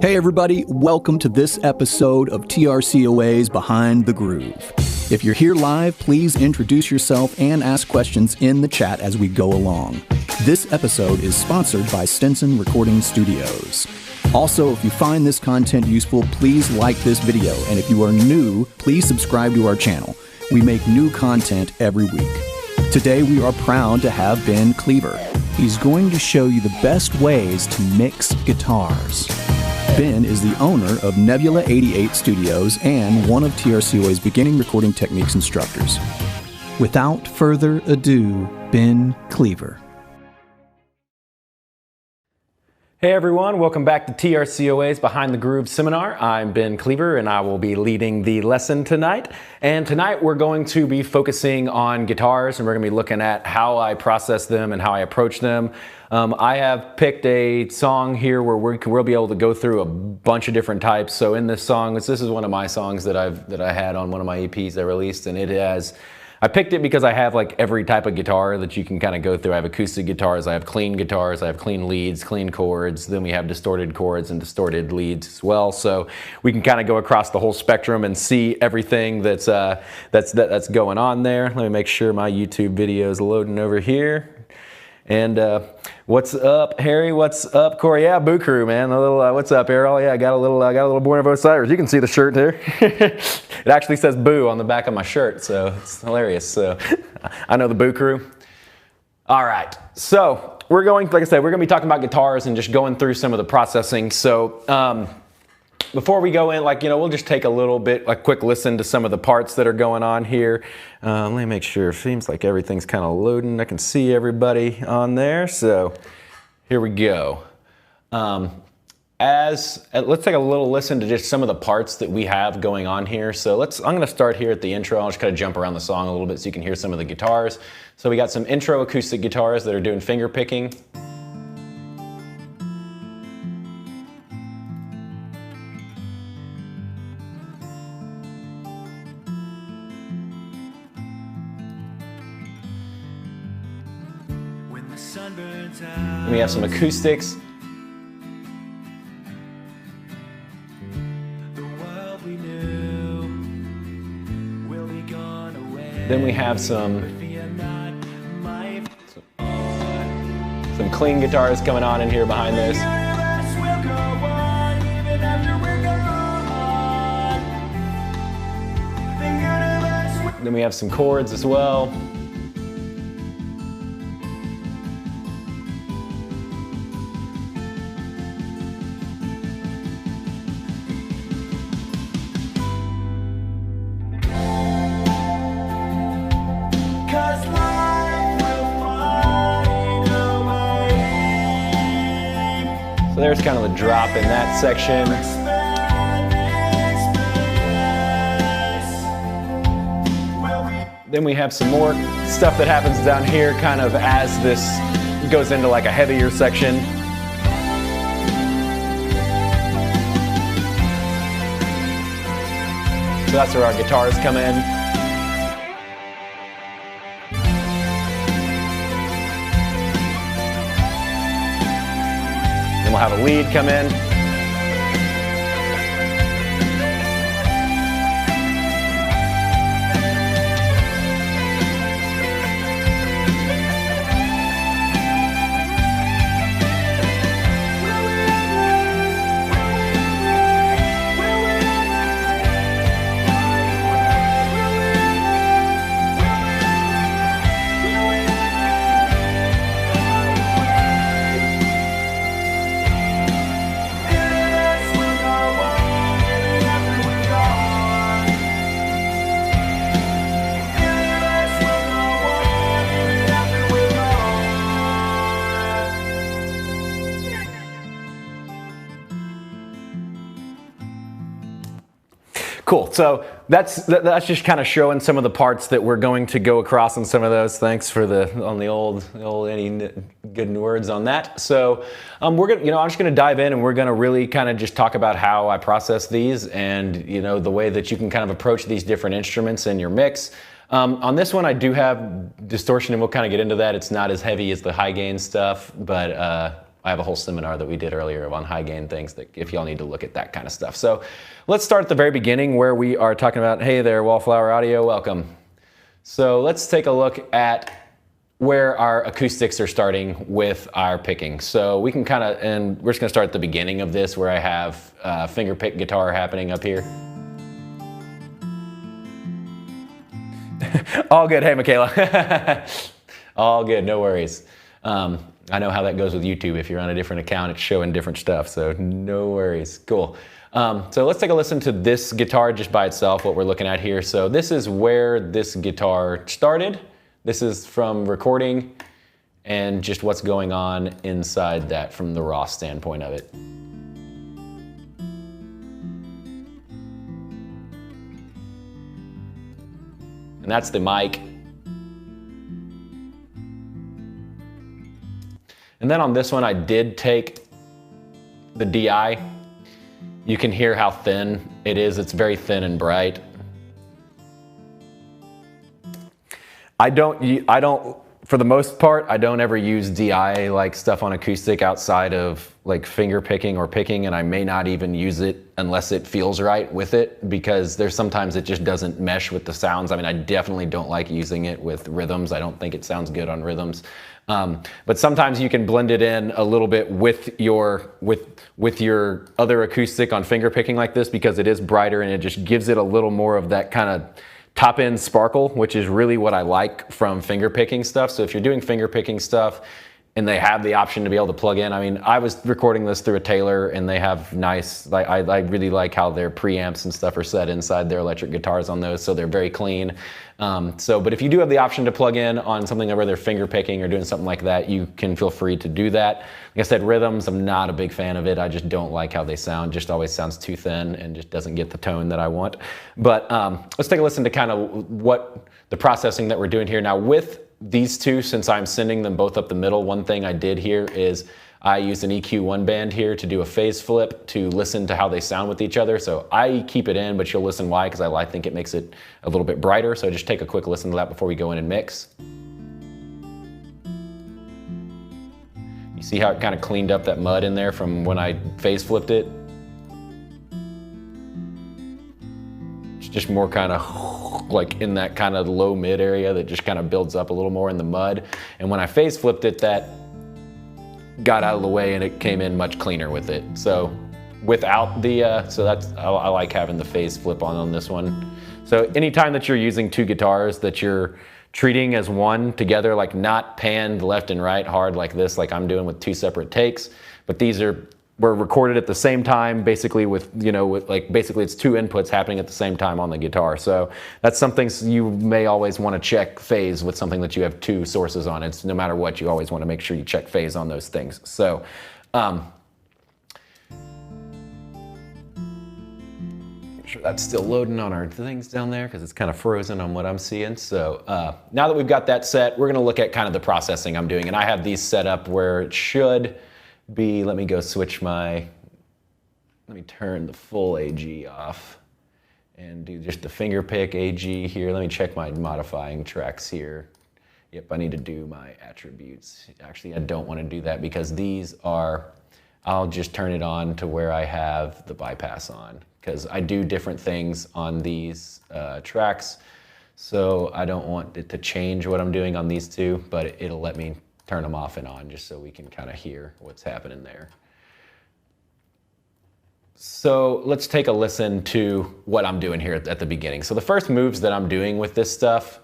Hey everybody, welcome to this episode of TRCOA's Behind the Groove. If you're here live, please introduce yourself and ask questions in the chat as we go along. This episode is sponsored by Stinson Recording Studios. Also, if you find this content useful, please like this video, and if you are new, please subscribe to our channel. We make new content every week. Today we are proud to have Ben Kliever. He's going to show you the best ways to mix guitars. Ben is the owner of Nebula 88 Studios and one of TRCOA's beginning recording techniques instructors. Without further ado, Ben Kliever. Hey everyone, welcome back to TRCOA's Behind the Groove seminar. I'm Ben Kliever and I will be leading the lesson tonight. And tonight we're going to be focusing on guitars and we're going to be looking at how I process them and how I approach them. I have picked a song here where we'll be able to go through a bunch of different types. So in this song, this is one of my songs that I had on one of my EPs I released, and I picked it because I have like every type of guitar that you can kind of go through. I have acoustic guitars, I have clean leads, clean chords, then we have distorted chords and distorted leads as well. So we can kind of go across the whole spectrum and see everything that's going on there. Let me make sure my YouTube video is loading over here. And what's up, Harry? What's up, Corey? Yeah, Boo Crew, man. A little, what's up, Errol? Yeah, I got a little Born of Osiris. You can see the shirt there. It actually says Boo on the back of my shirt, so it's hilarious. So I know the Boo Crew. All right, so we're going, like I said, we're going to be talking about guitars and just going through some of the processing. So before we go in, we'll just take a quick listen to some of the parts that are going on here. Let me make sure. It seems like everything's kind of loading. I can see everybody on there. So here we go. Let's take a little listen to just some of the parts that we have going on here. So I'm going to start here at the intro. I'll just kind of jump around the song a little bit so you can hear some of the guitars. So we got some intro acoustic guitars that are doing finger picking. We have some acoustics. Then we have some clean guitars coming on in here behind this. Then we have some chords as well. So there's kind of the drop in that section. Then we have some more stuff that happens down here kind of as this goes into like a heavier section. So that's where our guitars come in. We'll have a lead come in. Cool, so that's just kind of showing some of the parts that we're going to go across on some of those. Thanks for the old any good words on that. So we're gonna, I'm just gonna dive in and we're gonna really kind of just talk about how I process these and the way that you can kind of approach these different instruments in your mix. On this one, I do have distortion, and we'll kind of get into that. It's not as heavy as the high gain stuff, but I have a whole seminar that we did earlier on high gain things that if y'all need to look at that kind of stuff. So let's start at the very beginning where we are talking about, hey there, Wallflower Audio, welcome. So let's take a look at where our acoustics are starting with our picking. So we can kind of, and we're just gonna start at the beginning of this where I have finger pick guitar happening up here. All good, hey Michaela. All good, no worries. I know how that goes with YouTube. If you're on a different account, it's showing different stuff, so no worries, cool. So let's take a listen to this guitar just by itself, what we're looking at here. So this is where this guitar started. This is from recording and just what's going on inside that from the raw standpoint of it. And that's the mic. And then on this one, I did take the DI. You can hear how thin it is. It's very thin and bright. I don't, for the most part, I don't ever use DI like stuff on acoustic outside of like finger picking or picking, and I may not even use it unless it feels right with it, because there's sometimes it just doesn't mesh with the sounds. I mean, I definitely don't like using it with rhythms. I don't think it sounds good on rhythms. But sometimes you can blend it in a little bit with your other acoustic on finger picking like this, because it is brighter and it just gives it a little more of that kind of top end sparkle, which is really what I like from finger picking stuff. So if you're doing finger picking stuff and they have the option to be able to plug in, I mean, I was recording this through a Taylor and they have nice, like, I really like how their preamps and stuff are set inside their electric guitars on those, so they're very clean. But if you do have the option to plug in on something where they're finger picking or doing something like that, you can feel free to do that. Like I said, rhythms, I'm not a big fan of it. I just don't like how they sound. Just always sounds too thin and just doesn't get the tone that I want. But let's take a listen to kind of what the processing that we're doing here. Now with these two, since I'm sending them both up the middle, one thing I did here is I used an EQ one band here to do a phase flip to listen to how they sound with each other. So I keep it in, but you'll listen why, because I think it makes it a little bit brighter. So just take a quick listen to that before we go in and mix. You see how it kind of cleaned up that mud in there from when I phase flipped it? It's just more kind of like in that kind of low mid area that just kind of builds up a little more in the mud. And when I phase flipped it, that got out of the way and it came in much cleaner with it. So without the, so that's, I like having the phase flip on this one. So anytime that you're using two guitars that you're treating as one together, like not panned left and right hard like this, like I'm doing with two separate takes, but these were recorded at the same time, basically with, basically it's two inputs happening at the same time on the guitar. So that's something you may always want to check phase with something that you have two sources on. It's no matter what, you always want to make sure you check phase on those things. So, make sure that's still loading on our things down there because it's kind of frozen on what I'm seeing. So now that we've got that set, we're going to look at kind of the processing I'm doing. And I have these set up where it should be, let me go switch let me turn the full AG off and do just the finger pick AG here. Let me check my modifying tracks here. Yep, I need to do my attributes. Actually, I don't want to do that because these are, I'll just turn it on to where I have the bypass on, because I do different things on these tracks. So I don't want it to change what I'm doing on these two, but it'll let me turn them off and on just so we can kind of hear what's happening there. So let's take a listen to what I'm doing here at the beginning. So the first moves that I'm doing with this stuff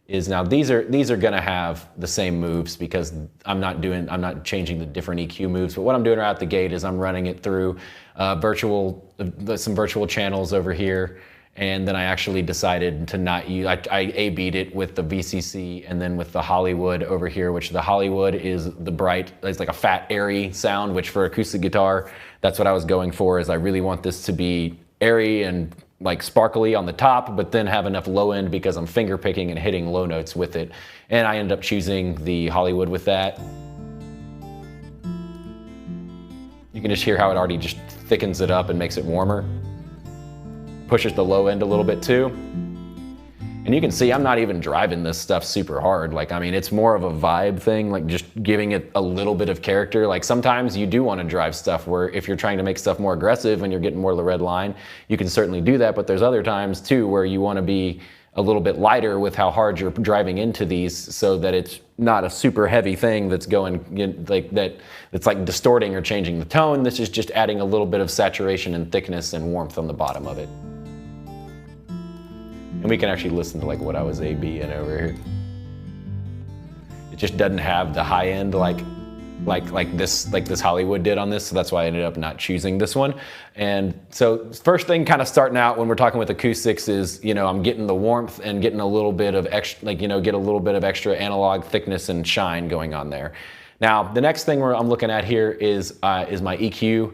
is, now these are going to have the same moves because I'm not changing the different EQ moves, but what I'm doing right out the gate is I'm running it through some virtual channels over here. And then I actually decided to not use, I A-B'd it with the VCC and then with the Hollywood over here, which the Hollywood is the bright, it's like a fat, airy sound, which for acoustic guitar, that's what I was going for, is I really want this to be airy and like sparkly on the top, but then have enough low end because I'm finger picking and hitting low notes with it. And I ended up choosing the Hollywood with that. You can just hear how it already just thickens it up and makes it warmer. Pushes the low end a little bit too. And you can see I'm not even driving this stuff super hard. Like, I mean, it's more of a vibe thing, like just giving it a little bit of character. Like sometimes you do want to drive stuff where if you're trying to make stuff more aggressive and you're getting more of the red line, you can certainly do that. But there's other times too where you want to be a little bit lighter with how hard you're driving into these so that it's not a super heavy thing that's going like that. It's like distorting or changing the tone. This is just adding a little bit of saturation and thickness and warmth on the bottom of it. And we can actually listen to like what I was A-B-ing over here. It just doesn't have the high end like this Hollywood did on this, so that's why I ended up not choosing this one. And so first thing kind of starting out when we're talking with acoustics is, you know, I'm getting the warmth and getting a little bit of extra, like, you know, get a little bit of extra analog thickness and shine going on there. Now, the next thing I'm looking at here is my EQ.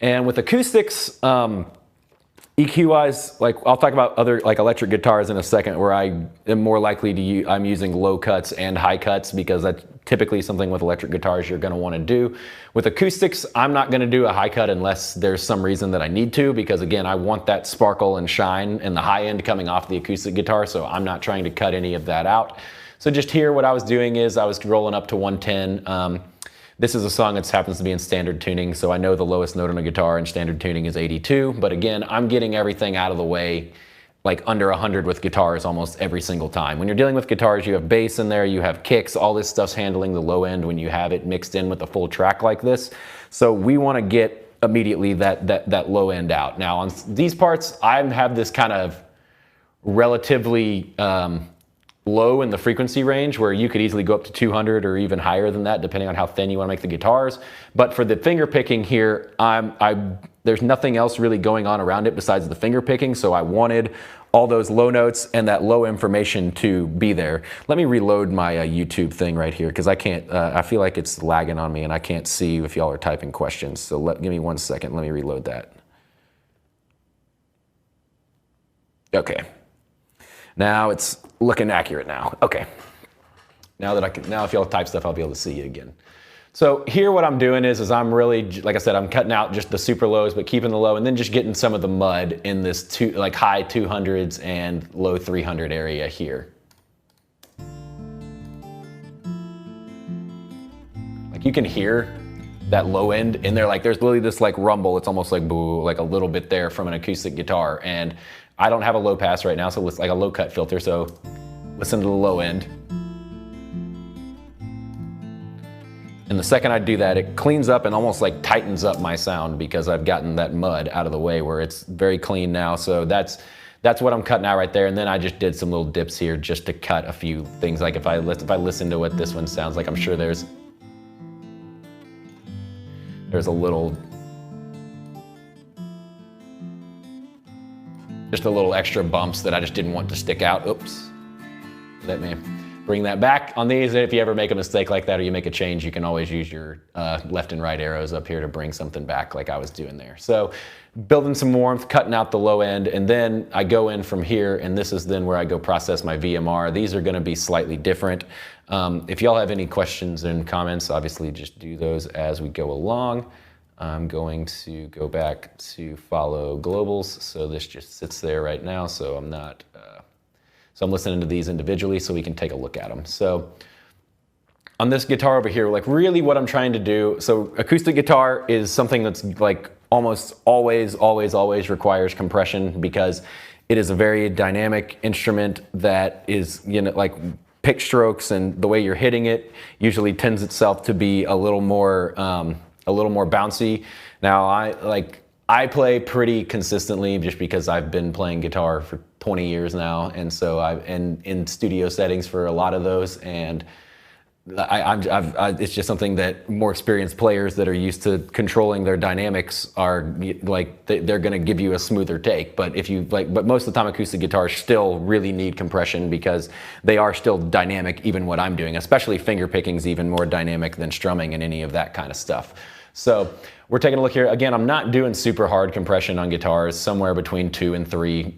And with acoustics, EQ-wise, like I'll talk about other like electric guitars in a second where I am more likely to use, I'm using low cuts and high cuts because that's typically something with electric guitars you're gonna wanna do. With acoustics, I'm not gonna do a high cut unless there's some reason that I need to, because again, I want that sparkle and shine and the high end coming off the acoustic guitar, so I'm not trying to cut any of that out. So just here, what I was doing is I was rolling up to 110. This is a song that happens to be in standard tuning, so I know the lowest note on a guitar in standard tuning is 82, but again, I'm getting everything out of the way like under 100 with guitars almost every single time. When you're dealing with guitars, you have bass in there, you have kicks, all this stuff's handling the low end when you have it mixed in with a full track like this. So we wanna get immediately that low end out. Now on these parts, I have this kind of relatively, low in the frequency range where you could easily go up to 200 or even higher than that depending on how thin you want to make the guitars. But for the finger picking here, there's nothing else really going on around it besides the finger picking, so I wanted all those low notes and that low information to be there. Let me reload my YouTube thing right here because I can't, I feel like it's lagging on me and I can't see if y'all are typing questions. So give me 1 second, let me reload that. Okay. Now it's looking accurate now. Okay. Now if y'all type stuff, I'll be able to see you again. So here what I'm doing is I'm really, like I said, I'm cutting out just the super lows, but keeping the low and then just getting some of the mud in this like high 200s and low 300 area here. Like you can hear that low end in there, like there's literally this like rumble. It's almost like boo, like a little bit there from an acoustic guitar. And I don't have a low pass right now, so it's like a low cut filter, so listen to the low end. And the second I do that, it cleans up and almost like tightens up my sound because I've gotten that mud out of the way where it's very clean now. So that's what I'm cutting out right there. And then I just did some little dips here just to cut a few things. Like if I listen to what this one sounds like, I'm sure there's a little, just a little extra bumps that I just didn't want to stick out. Oops. Let me bring that back on these. If you ever make a mistake like that or you make a change, you can always use your left and right arrows up here to bring something back like I was doing there. So building some warmth, cutting out the low end, and then I go in from here, and this is then where I go process my VMR. These are gonna be slightly different. If y'all have any questions and comments, obviously just do those as we go along. I'm going to go back to follow globals. So this just sits there right now. So I'm not, so I'm listening to these individually so we can take a look at them. So on this guitar over here, like really what I'm trying to do, so acoustic guitar is something that's like almost always requires compression because it is a very dynamic instrument that is, you know, like pick strokes and the way you're hitting it usually tends itself to be a little more bouncy. Now I play pretty consistently just because I've been playing guitar for 20 years now, and so I've in studio settings for a lot of those, and it's just something that more experienced players that are used to controlling their dynamics are like they're going to give you a smoother take. But if you but most of the time acoustic guitars still really need compression because they are still dynamic. Even what I'm doing, especially finger picking, is even more dynamic than strumming and any of that kind of stuff. So we're taking a look here. Again, I'm not doing super hard compression on guitars, somewhere between 2 and 3,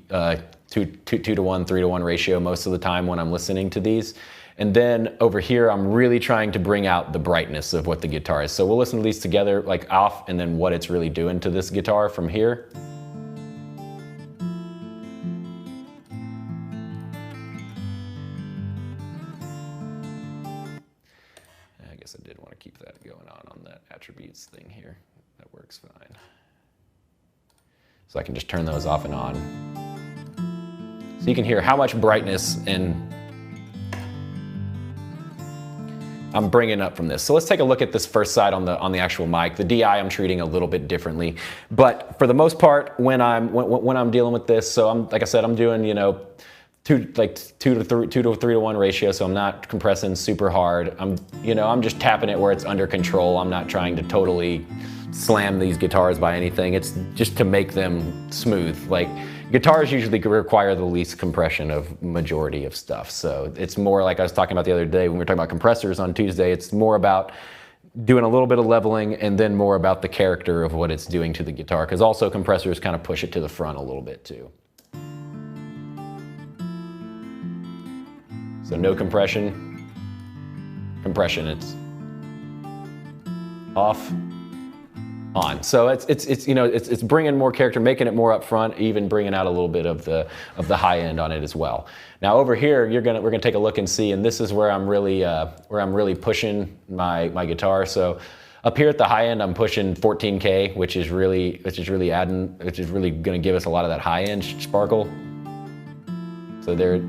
2 to 1, 3 to 1 ratio most of the time when I'm listening to these. And then over here, I'm really trying to bring out the brightness of what the guitar is. So we'll listen to these together, like off, and then what it's really doing to this guitar from here. keep that going on that attributes thing here. That works fine. So I can just turn those off and on. So you can hear how much brightness I'm bringing up from this. So let's take a look at this first side on the actual mic. The DI I'm treating a little bit differently, but for the most part, when I'm dealing with this, so like I said, I'm doing 2 to 3 to 1 ratio, so I'm not compressing super hard. I'm just tapping it where it's under control. I'm not trying to totally slam these guitars by anything. It's just to make them smooth. Like, guitars usually require the least compression of majority of stuff. So it's more like I was talking about the other day when we were talking about compressors on Tuesday. It's more about doing a little bit of leveling and then more about the character of what it's doing to the guitar, because also compressors kind of push it to the front a little bit too. So no compression, it's off, on. So it's bringing more character, making it more upfront, even bringing out a little bit of the high end on it as well. Now over here, we're gonna take a look and see, and this is where I'm really pushing my guitar. So up here at the high end, I'm pushing 14K, which is really gonna give us a lot of that high end sparkle. So there.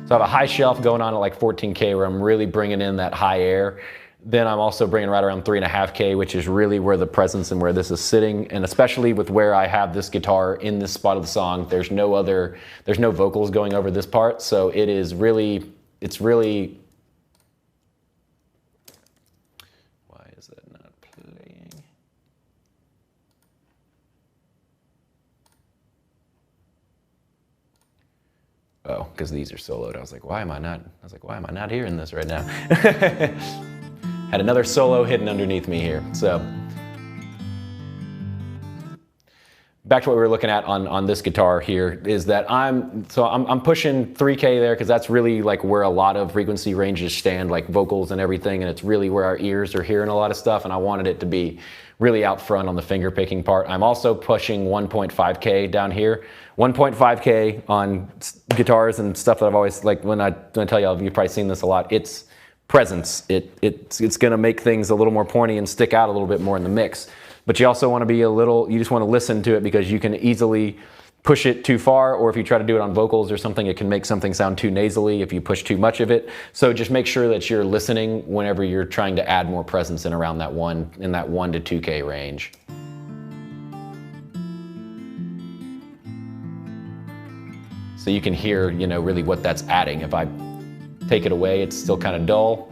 So I have a high shelf going on at like 14K where I'm really bringing in that high air. Then I'm also bringing right around 3.5K, which is really where the presence and where this is sitting. And especially with where I have this guitar in this spot of the song, there's no vocals going over this part. So it's really, why is that not playing? Oh, because these are soloed. I was like, why am I not hearing this right now? Had another solo hidden underneath me here. So back to what we were looking at on this guitar here is that I'm pushing 3K there because that's really like where a lot of frequency ranges stand, like vocals and everything, and it's really where our ears are hearing a lot of stuff, and I wanted it to be really out front on the finger picking part. I'm also pushing 1.5K down here. 1.5K on guitars and stuff that I've always, like when I tell y'all, you've probably seen this a lot, it's presence. It's gonna make things a little more pointy and stick out a little bit more in the mix. But you also wanna you just wanna listen to it because you can easily push it too far, or if you try to do it on vocals or something, it can make something sound too nasally if you push too much of it. So just make sure that you're listening whenever you're trying to add more presence in around that 1 to 2K range. So you can hear, really what that's adding. If I take it away, it's still kind of dull.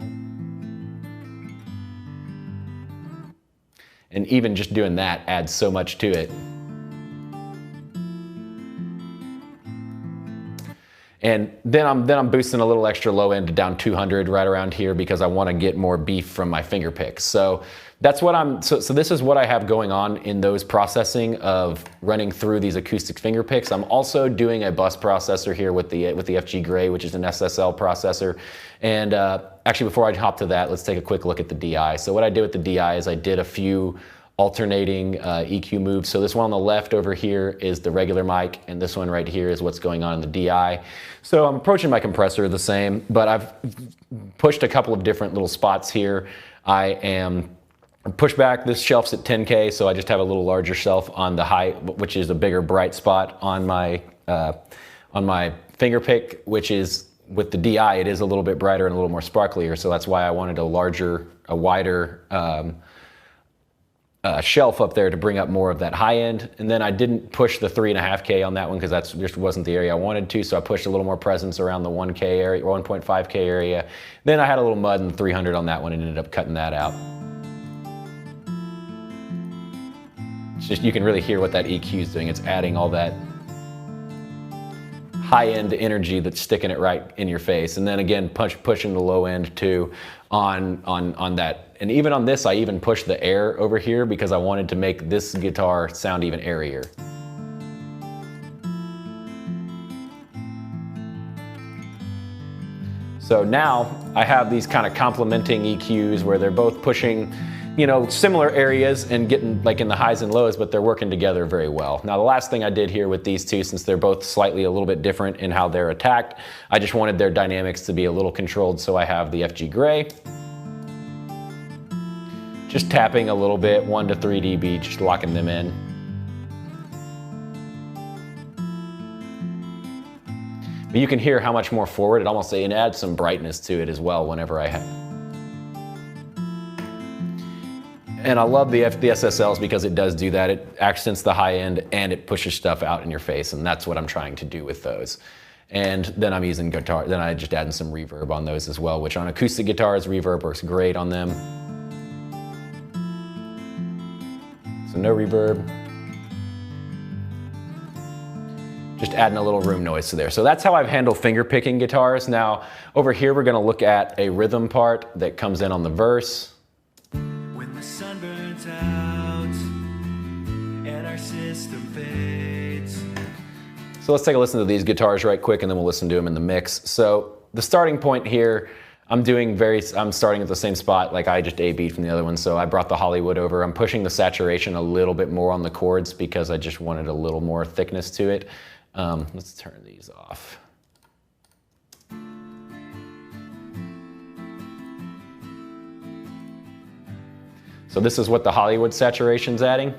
And even just doing that adds so much to it. And then I'm boosting a little extra low end to down 200 right around here because I want to get more beef from my finger picks. So that's what so this is what I have going on in those processing of running through these acoustic finger picks. I'm also doing a bus processor here with the FG Gray, which is an SSL processor. And actually, before I hop to that, let's take a quick look at the DI. So what I did with the DI is I did a few alternating EQ moves. So this one on the left over here is the regular mic, and this one right here is what's going on in the DI. So I'm approaching my compressor the same, but I've pushed a couple of different little spots here. I push back, this shelf's at 10K, so I just have a little larger shelf on the high, which is a bigger bright spot on my finger pick, which is with the DI, it is a little bit brighter and a little more sparklier. So that's why I wanted a wider shelf up there to bring up more of that high end. And then I didn't push the 3.5K on that one because that just wasn't the area I wanted to. So I pushed a little more presence around the 1K area or 1.5K area. Then I had a little mud and 300 on that one and ended up cutting that out. It's just, you can really hear what that EQ is doing. It's adding all that high end energy that's sticking it right in your face. And then again, pushing the low end too on that. And even on this, I even pushed the air over here because I wanted to make this guitar sound even airier. So now I have these kind of complementing EQs where they're both pushing you know, similar areas and getting like in the highs and lows, but they're working together very well. Now the last thing I did here with these two, since they're both slightly a little bit different in how they're attacked, I just wanted their dynamics to be a little controlled, so I have the FG Gray. Just tapping a little bit, 1 to 3 dB, just locking them in. But you can hear how much more forward it adds some brightness to it as well whenever I have. And I love the SSLs because it does do that. It accents the high end and it pushes stuff out in your face, and that's what I'm trying to do with those. And then I'm using guitar, then I just adding some reverb on those as well, which on acoustic guitars, reverb works great on them. So no reverb. Just adding a little room noise to there. So that's how I've handled finger picking guitars. Now, over here we're gonna look at a rhythm part that comes in on the verse. When the sun burns out and our system fades. So let's take a listen to these guitars right quick, and then we'll listen to them in the mix. So the starting point here, I'm starting at the same spot, like I just A-B'd from the other one, so I brought the Hollywood over. I'm pushing the saturation a little bit more on the chords because I just wanted a little more thickness to it. Let's turn these off. So this is what the Hollywood saturation's adding.